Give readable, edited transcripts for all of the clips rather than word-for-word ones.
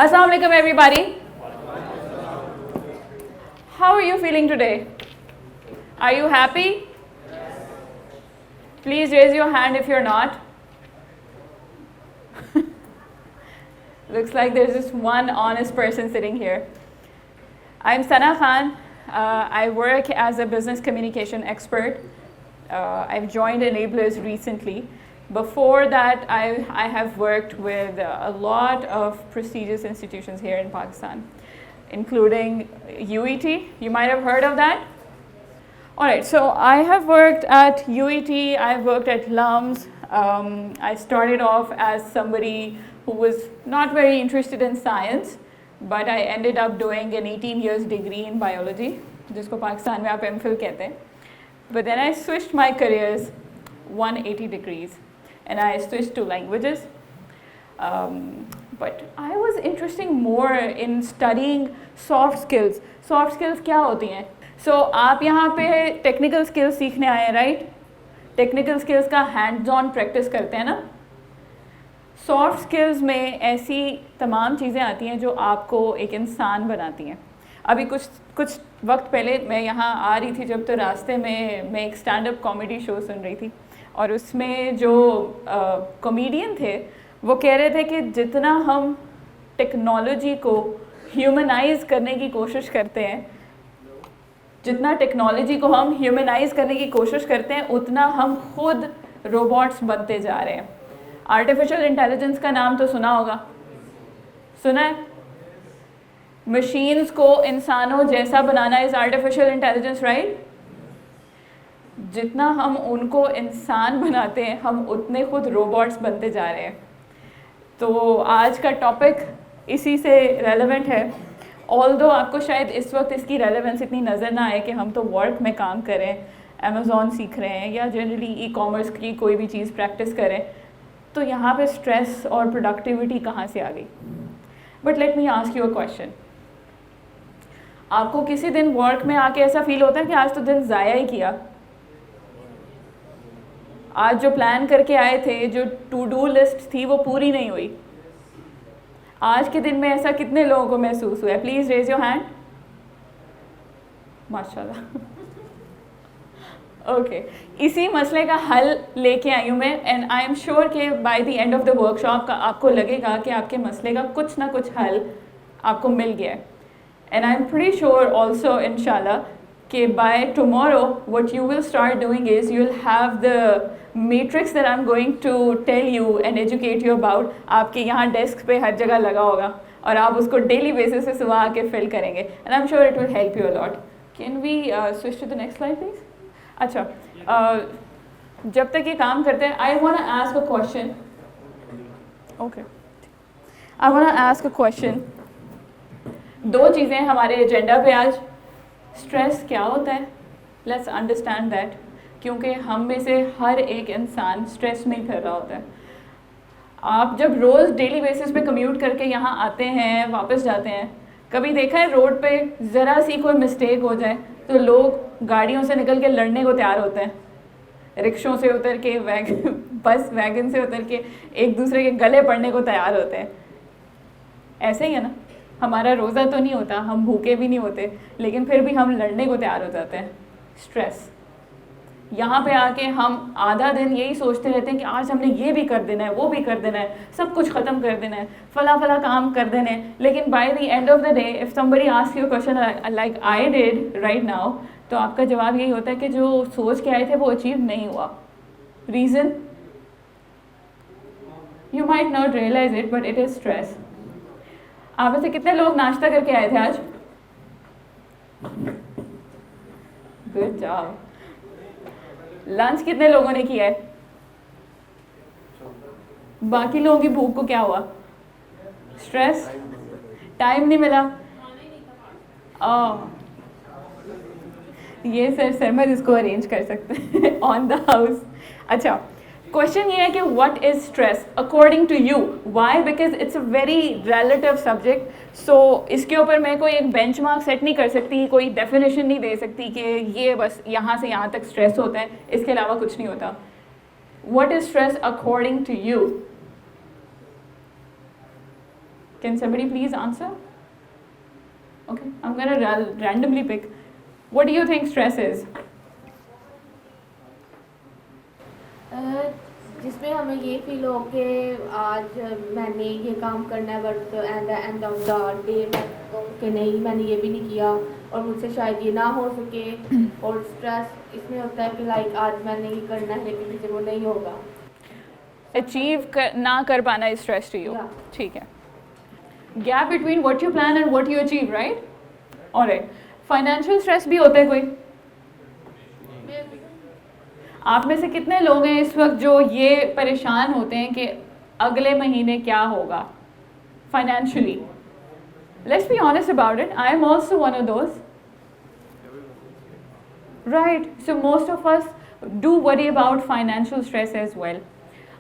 Assalamu alaikum everybody. How are you feeling today? Are you happy? Please raise your hand if you're not. Looks like there's just one honest person sitting here. I'm Sana Khan. I work as a business communication expert. I've joined Enablers recently. Before that, I have worked with a lot of prestigious institutions here in Pakistan, including UET. You might have heard of that. All right, so I have worked at UET, I've worked at LUMS. I started off as somebody who was not very interested in science, but I ended up doing an 18 years degree in biology, जिसको पाकिस्तान में आप MPhil कहते हैं. But then I switched my careers 180 degrees and I switched to languages. But I was interested more in studying soft skills. Soft skills क्या होती हैं? So आप यहाँ पे technical skills सीखने आए हैं, right? Technical skills का hands-on practice करते हैं ना? Soft skills में ऐसी तमाम चीज़ें आती हैं जो आपको एक इंसान बनाती हैं. अभी कुछ वक्त पहले मैं यहाँ आ रही थी जब, तो रास्ते में मैं एक स्टैंड अप कॉमेडी शो सुन रही थी और उसमें जो कॉमेडियन थे वो कह रहे थे कि जितना हम टेक्नोलॉजी को ह्यूमनाइज करने की कोशिश करते हैं, जितना टेक्नोलॉजी को हम ह्यूमनाइज करने की कोशिश करते हैं उतना हम खुद रोबोट्स बनते जा रहे हैं. आर्टिफिशियल इंटेलिजेंस का नाम तो सुना होगा, सुना है? मशीन्स को इंसानों जैसा बनाना इज़ आर्टिफिशियल इंटेलिजेंस, राइट? जितना हम उनको इंसान बनाते हैं हम उतने खुद रोबोट्स बनते जा रहे हैं. तो आज का टॉपिक इसी से रेलेवेंट है. ऑल्दो आपको शायद इस वक्त इसकी रेलेवेंस इतनी नज़र ना आए कि हम तो वर्क में काम करें, अमेज़ॉन सीख रहे हैं या जनरली ई-कॉमर्स की कोई भी चीज़ प्रैक्टिस करें, तो यहाँ पे स्ट्रेस और प्रोडक्टिविटी कहाँ से आ गई? But let me ask you a question. आपको किसी दिन वर्क में आके ऐसा फील होता है कि आज तो दिन ज़ाया ही किया? आज जो प्लान करके आए थे, जो टू डू लिस्ट थी वो पूरी नहीं हुई. आज के दिन में ऐसा कितने लोगों को महसूस हुआ है? Please raise your hand. माशाल्लाह. ओके, इसी मसले का हल लेके आई हूँ मैं, एंड आई एम श्योर कि by the end of the workshop का आपको लगेगा कि आपके मसले का कुछ ना कुछ हल आपको मिल गया है. And I'm pretty sure also, inshallah, कि by tomorrow what you will start doing is you'll have the matrix that I'm going to tell you and educate you about. आपके यहाँ डेस्क पे हर जगह लगा होगा और आप उसको डेली बेसिस पे सुबह आके फिल करेंगे, and I'm sure it will help you a lot. Can we switch to the next slide, please? अच्छा, जब तक ये काम करते हैं, I wanna ask a question. Okay. I wanna ask a question. दो चीज़ें हमारे एजेंडा पे आज. स्ट्रेस क्या होता है? लेट्स अंडरस्टैंड दैट, क्योंकि हम में से हर एक इंसान स्ट्रेस में ही फिर रहा होता है. आप जब रोज़ डेली बेसिस पे कम्यूट करके यहाँ आते हैं, वापस जाते हैं, कभी देखा है रोड पे ज़रा सी कोई मिस्टेक हो जाए तो लोग गाड़ियों से निकल के लड़ने को तैयार होते हैं, रिक्शों से उतर के, बस वैगन से उतर के एक दूसरे के गले पड़ने को तैयार होते हैं. ऐसे ही है ना? हमारा रोज़ा तो नहीं होता, हम भूखे भी नहीं होते, लेकिन फिर भी हम लड़ने को तैयार हो जाते हैं. स्ट्रेस. यहाँ पे आके हम आधा दिन यही सोचते रहते हैं कि आज हमने ये भी कर देना है, वो भी कर देना है, सब कुछ ख़त्म कर देना है, फला काम कर देना है. लेकिन bye the end of the day if somebody ask you question like I did right now, तो आपका जवाब यही होता है कि जो सोच के आए थे वो अचीव नहीं हुआ. Reason? You might not realise it but it is stress. आप में से कितने लोग नाश्ता करके आए थे आज? Good job. लंच कितने लोगों ने किया है? बाकी लोगों की भूख को क्या हुआ? स्ट्रेस. टाइम नहीं मिला. ये सर सरमद इसको अरेंज कर सकते हैं ऑन द हाउस. अच्छा, क्वेश्चन ये है कि what is stress according to you? Why? Because it's a very relative subject. So इसके ऊपर मैं कोई एक बेंचमार्क सेट नहीं कर सकती, कोई डेफिनेशन नहीं दे सकती कि ये बस यहाँ से यहाँ तक स्ट्रेस होता है, इसके अलावा कुछ नहीं होता. What is stress according to you? Can somebody please answer? Okay, I'm gonna randomly pick. What do you think stress is? जिसमें हमें ये फील हो कि आज मैंने ये काम करना है but and of the day मैं कहूँ कि नहीं मैंने ये भी नहीं किया और मुझसे शायद ये ना हो सके और स्ट्रेस इसमें होता है कि लाइक आज मैंने ये करना है लेकिन मुझे वो नहीं होगा ना कर पाना is stress to you. Yeah. ठीक है. Gap between what you plan and what you achieve, right? Alright. Financial stress भी होता है कोई? आप में से कितने लोग हैं इस वक्त जो ये परेशान होते हैं कि अगले महीने क्या होगा financially? Let's be honest about it. I am also one of those. Right. So most of us do worry about financial stress as well.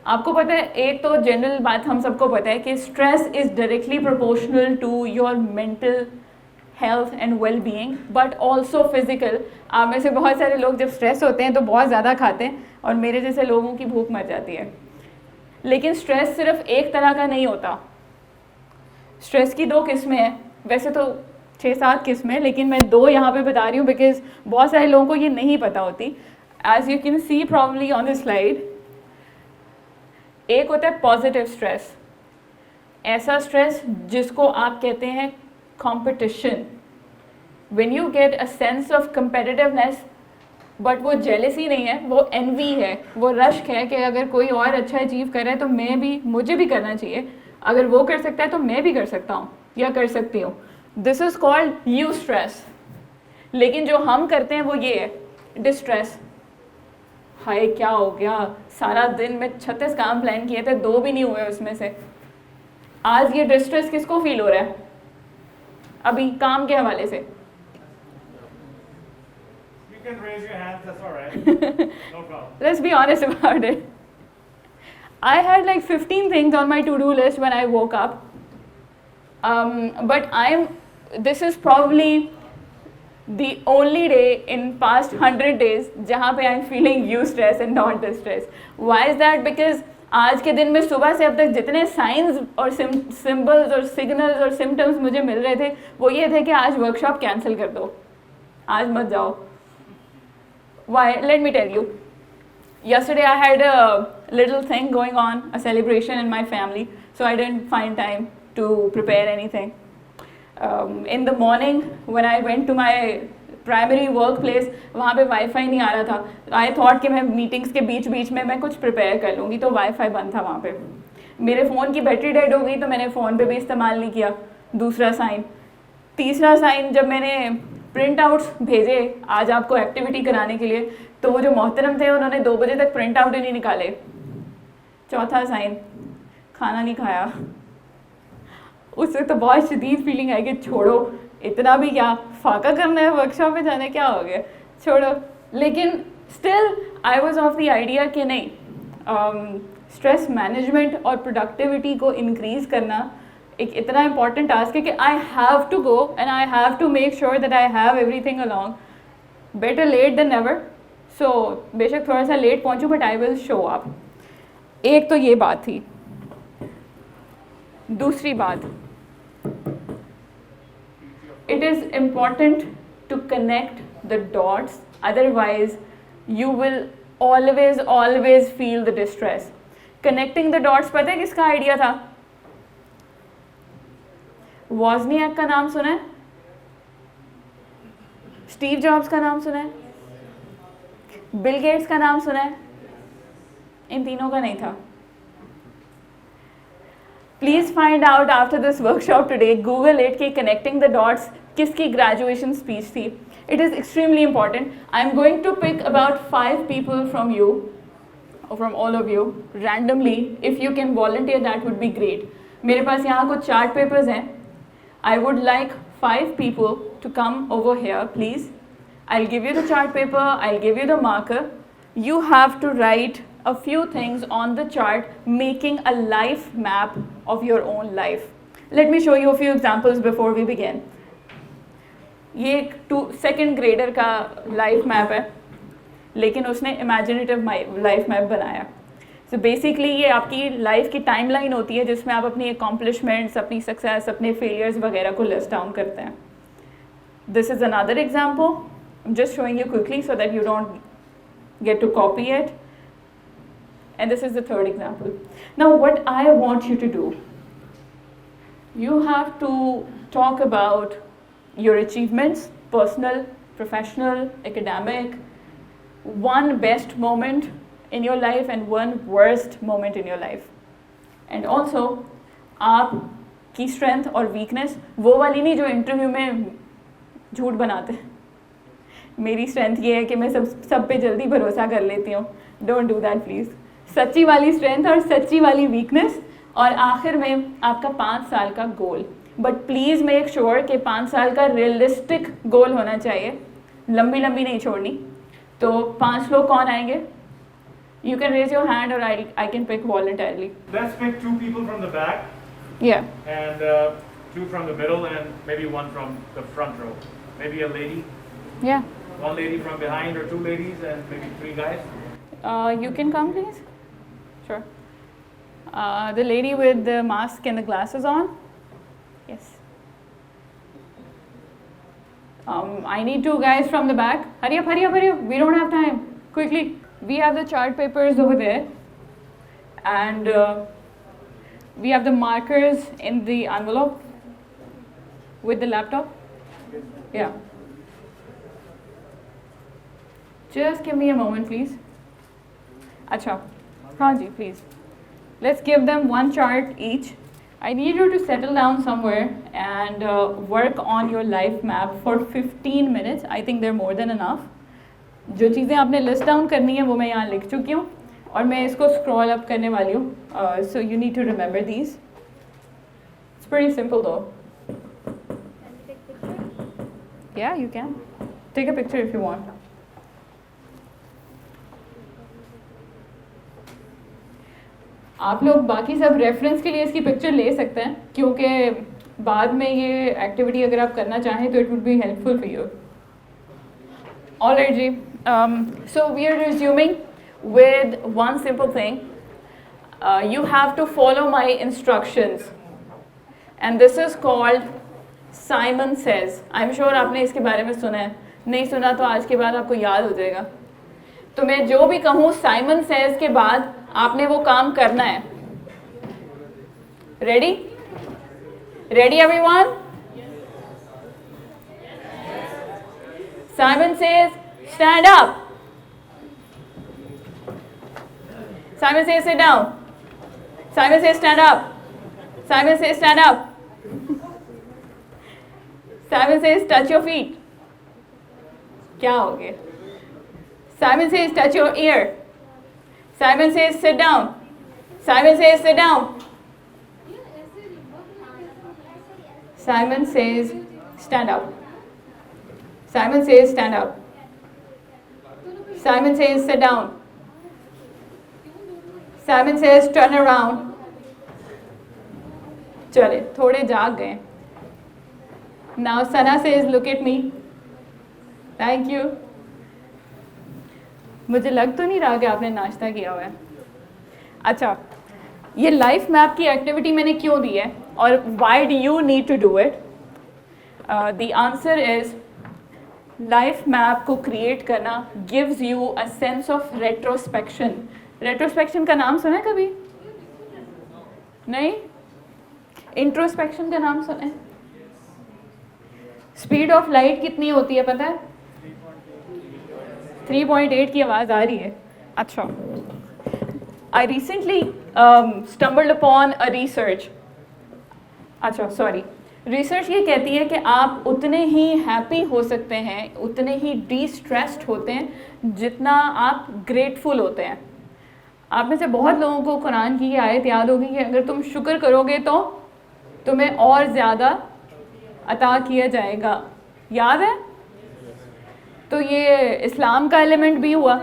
आपको पता है एक तो जनरल बात हम सबको पता है कि stress is directly proportional to your mental health and well being but also physical. आप में से बहुत सारे लोग जब स्ट्रेस होते हैं तो बहुत ज़्यादा खाते हैं और मेरे जैसे लोगों की भूख मर जाती है. लेकिन स्ट्रेस सिर्फ एक तरह का नहीं होता. स्ट्रेस की 2 किस्में हैं. वैसे तो 6-7 किस्में, लेकिन मैं 2 यहाँ पे बता रही हूँ बिकॉज बहुत सारे लोगों को ये नहीं पता होती. As you can see probably on the slide, एक होता है पॉजिटिव स्ट्रेस. ऐसा स्ट्रेस जिसको आप कहते हैं competition. When you get a sense of competitiveness, but वो जेलसी नहीं है, वो एनवी है, वो रश्क है कि अगर कोई और अच्छा अचीव कर रहा है तो मुझे भी करना चाहिए. अगर वो कर सकता है तो मैं भी कर सकता हूँ या कर सकती हूँ. This is called you stress. लेकिन जो हम करते हैं वो ये है डिस्ट्रेस. हाय क्या हो गया, सारा दिन में 36 काम प्लान किए थे, 2 भी नहीं हुए उसमें से. आज ये डिस्ट्रेस किसको फील हो रहा है अभी काम के हवाले से? You can raise your hands, that's all right. No problem. Let's be honest about it. I had like 15 things on my to-do list when I woke up. But this is probably the only day in past 100 days जहाँ पे I'm feeling you stress and not distress. Why is that? Because आज के दिन में सुबह से अब तक जितने साइंस और सिंबल्स और सिग्नल्स और सिम्टम्स मुझे मिल रहे थे वो ये थे कि आज वर्कशॉप कैंसिल कर दो, आज मत जाओ. Why? Let me tell you. Yesterday I had a little thing going on, a celebration in my family, so I didn't find time to prepare anything. In the morning when I went to my primary work place, वहाँ पे wifi नहीं आ रहा था. I thought कि मैं meetings के बीच बीच में मैं कुछ प्रिपेयर कर लूँगी, तो वाईफाई बंद था वहाँ पे. मेरे फ़ोन की बैटरी डेड हो गई तो मैंने फ़ोन पे भी इस्तेमाल नहीं किया. दूसरा साइन. तीसरा साइन, जब मैंने प्रिंट आउट्स भेजे आज आपको एक्टिविटी कराने के लिए, तो वो जो मोहतरम थे उन्होंने 2 बजे तक प्रिंट आउट ही नहीं निकाले. चौथा साइन, खाना नहीं खाया. उससे तो बहुत शदीद फीलिंग आई कि छोड़ो, इतना भी क्या फाका करना है, वर्कशॉप में जाने क्या हो गया, छोड़ो. लेकिन still I was of the idea कि नहीं, स्ट्रेस मैनेजमेंट और प्रोडक्टिविटी को इंक्रीज़ करना एक इतना इंपॉर्टेंट टास्क है कि I have to go and I have to make sure that I have everything along. Better late than never. So बेशक थोड़ा सा लेट पहुँचूँ but I will show up. एक तो ये बात थी. दूसरी बात, it is important to connect the dots, otherwise you will always feel the distress. Connecting the dots, पता है किसका आइडिया था? वॉज़नियाक का नाम सुना है? स्टीव जॉब्स का नाम सुना है? बिल गेट्स का नाम सुना है? इन तीनों का नहीं था. Please find out after this workshop today, Google it कि कनेक्टिंग द डॉट्स किसकी ग्रेजुएशन स्पीच थी. It is extremely important. I am going to pick about 5 people from you or from all of you randomly. If you can volunteer that would be great. मेरे पास यहाँ कुछ chart papers हैं. I would like 5 people to come over here please. I'll give you the chart paper, I'll give you the marker. You have to write a few things on the chart, making a life map of your own life. Let me show you a few examples before we begin. ये एक 2nd grader का life map है, लेकिन उसने imaginative life map बनाया. So basically ये आपकी life की टाइमलाइन होती है जिसमें आप अपनी अकॉम्प्लिशमेंट्स, अपनी सक्सेस, अपने फेलियर्स वगैरह को लिस्ट डाउन करते हैं. This is another example. I'm just showing you quickly so that you don't get to copy it. And this is the third example. Now what I want you to do, you have to talk about your achievements, personal, professional, academic, one best moment in your life and one worst moment in your life. And also आपकी strength और weakness, वो वाली नहीं जो interview में झूठ बनाते हैं. मेरी स्ट्रेंथ ये है कि मैं सब पे जल्दी भरोसा कर लेती हूँ. Don't do that please. सच्ची वाली स्ट्रेंथ और सच्ची वाली वीकनेस, और आखिर में आपका 5 साल का गोल. बट प्लीज़ मेक श्योर कि 5 साल का रियलिस्टिक गोल होना चाहिए, लंबी लंबी नहीं छोड़नी. तो 5 लोग कौन आएंगे? You can raise your hand और I can pick voluntarily. Let's pick 2 people from the back या and 2 from the middle and maybe 1 from the front row. Maybe a lady, या 1 lady from behind, or 2 ladies and maybe 3 guys. You can come please. Sure. The lady with the mask and the glasses on. Yes. I need 2 guys from the back. Hurry up, hurry up, hurry up. We don't have time. Quickly. We have the chart papers over there. And we have the markers in the envelope with the laptop. Yeah. Just give me a moment, please. Acha. हाँ जी, please. Let's give them 1 chart each. I need you to settle down somewhere and work on your life map for 15 minutes. I think they're more than enough. जो चीज़ें आपने list down करनी है वो मैं यहाँ लिख चुकी हूँ और मैं इसको स्क्रॉल अप करने वाली हूँ. So you need to remember these. It's pretty simple though. Yeah, you can. Take a picture if you want. आप लोग बाकी सब रेफरेंस के लिए इसकी पिक्चर ले सकते हैं क्योंकि बाद में ये एक्टिविटी अगर आप करना चाहें तो it would be helpful for you. Alright जी. So we are resuming with one simple thing. You have to follow my instructions and this is called Simon Says. I'm sure आपने इसके बारे में सुना है. नहीं सुना तो आज के बाद आपको याद हो जाएगा. तो मैं जो भी कहूँ Simon Says के बाद आपने वो काम करना है. Ready? Ready everyone? Simon says, stand up. Simon says, sit down. Simon says, stand up. Simon says, stand up. Simon says, touch your feet. क्या हो गया? Simon says, touch your ear. Simon says, sit down. Simon says, sit down. Simon says, stand up. Simon says, stand up. Simon says, sit down. Simon says, turn around. चले थोड़े जाग गए. Now Sana says, look at me. Thank you. मुझे लग तो नहीं रहा कि आपने नाश्ता किया हुआ है. अच्छा, ये लाइफ मैप की एक्टिविटी मैंने क्यों दी है और why do you need to do it? The answer is life map को क्रिएट करना gives you a sense of retrospection. Retrospection का नाम सुना है कभी? नहीं? इंट्रोस्पेक्शन का नाम सुना है? स्पीड ऑफ लाइट कितनी होती है पता है? 3.8 की आवाज़ आ रही है. अच्छा, I recently stumbled upon a research. अच्छा सॉरी, रिसर्च ये कहती है कि आप उतने ही हैप्पी हो सकते हैं, उतने ही डी स्ट्रेस्ड होते हैं जितना आप ग्रेटफुल होते हैं. आप में से बहुत लोगों को कुरान की ये आयत याद होगी कि अगर तुम शुक्र करोगे तो तुम्हें और ज़्यादा अता किया जाएगा. याद है? तो ये इस्लाम का एलिमेंट भी हुआ.